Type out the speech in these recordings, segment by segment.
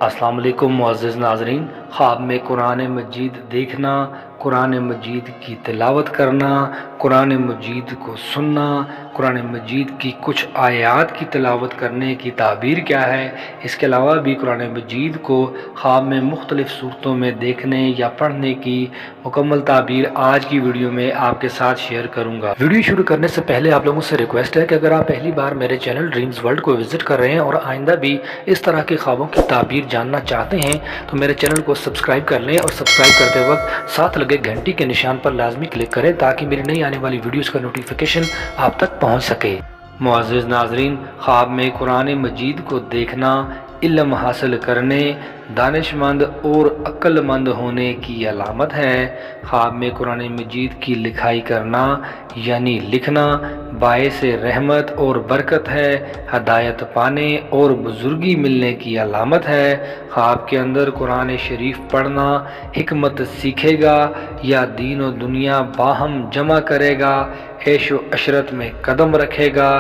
अस्सलाम वालेकुम मुअज़्ज़िज़ नाज़रीन। ख्वाब में कुरान मजीद देखना, कुरान मजीद की तिलावत करना, कुरान मजीद को सुनना, कुरान मजीद की कुछ आयात की तिलावत करने की ताबीर क्या है, इसके अलावा भी कुरान मजीद को ख्वाब में मुख्तलिफ़ सूरतों में देखने या पढ़ने की मुकम्मल ताबीर आज की वीडियो में आपके साथ शेयर करूंगा। वीडियो शुरू करने से पहले आप लोगों से रिक्वेस्ट है कि अगर आप पहली बार मेरे चैनल ड्रीम्स वर्ल्ड को विज़िट कर रहे हैं और आइंदा भी इस तरह के ख्वाबों की ताबीर जानना चाहते हैं तो मेरे चैनल को सब्सक्राइब कर लें और सब्सक्राइब करते वक्त साथ लगे घंटी के निशान पर लाजमी क्लिक करें ताकि मेरी नई आने वाली वीडियोस का नोटिफिकेशन आप तक पहुंच सके। मुअज़्ज़िज़ नाज़रीन, ख्वाब में कुरान मजीद को देखना इल्म हासिल करने, दानिशमंद और अक्लमंद होने की अलामत है। ख्वाब में कुरान मजीद की लिखाई करना यानी लिखना बाइस रहमत और बरकत है, हदायत पाने और बुजुर्गी मिलने की अलामत है। ख्वाब के अंदर कुरान शरीफ पढ़ना हिकमत सीखेगा या दीन और दुनिया बाहम जमा करेगा, ऐश व अशरत में कदम रखेगा,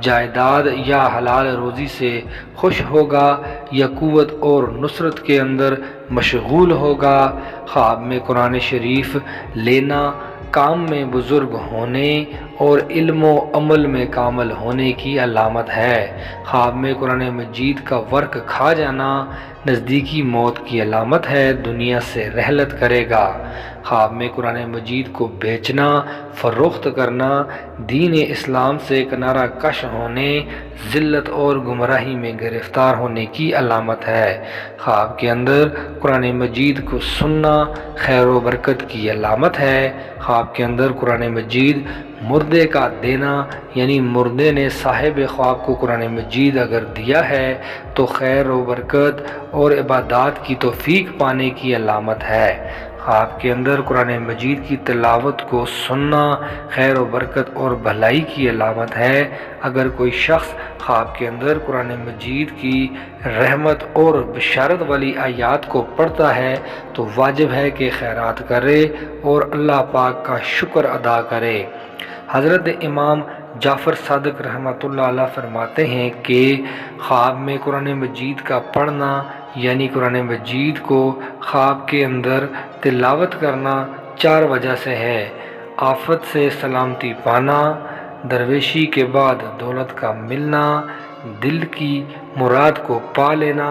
जायदाद या हलाल रोज़ी से खुश होगा या कुव्वत और नुसरत के अंदर मशगूल होगा। ख्वाब में कुरान शरीफ लेना काम में बुज़ुर्ग होने और इल्म व अमल में कामल होने की अलामत है। ख्वाब में कुरान मजीद का वर्क खा जाना नज़दीकी मौत की अलामत है, दुनिया से रहलत करेगा। ख्वाब में कुरान मजीद को बेचना फ़रोख्त करना दीन इस्लाम से किनारा कश होने, ज़िल्लत और गुमराही में गिरफ़्तार होने की अलामत है। ख्वाब के अंदर कुरान मजीद को सुनना खैर व बरकत की अलामत है। ख्वाब के अंदर कुरान मजीद मुर्दे का देना यानी मुर्दे ने साहिब ख्वाब को कुरान मजीद अगर दिया है तो खैर व बरकत और इबादत की तौफीक पाने की अलामत है। ख्वाब के अंदर कुरान मजीद की तिलावत को सुनना खैर व बरकत और भलाई की अलामत है। अगर कोई शख्स ख्वाब के अंदर कुरान मजीद की रहमत और बिशारत वाली आयात को पढ़ता है तो वाजिब है कि खैरात करे और अल्लाह पाक का शुक्र अदा करे। हज़रत इमाम जाफ़र सादिक रहमतुल्लाह अलैह फरमाते हैं कि ख्वाब में कुरान मजीद का पढ़ना यानी कुरान मजीद को ख्वाब के अंदर तिलावत करना 4 वजह से है। आफत से सलामती पाना, दरवेशी के बाद दौलत का मिलना, दिल की मुराद को पा लेना,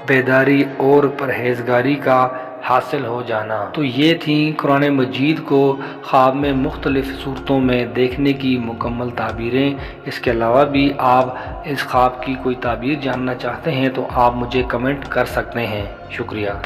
बेदारी और परहेजगारी का हासिल हो जाना। तो ये थी कुरान मजीद को ख्वाब में मुख्तलिफ़ सूरतों में देखने की मुकम्मल ताबीरें। इसके अलावा भी आप इस ख्वाब की कोई ताबीर जानना चाहते हैं तो आप मुझे कमेंट कर सकते हैं। शुक्रिया।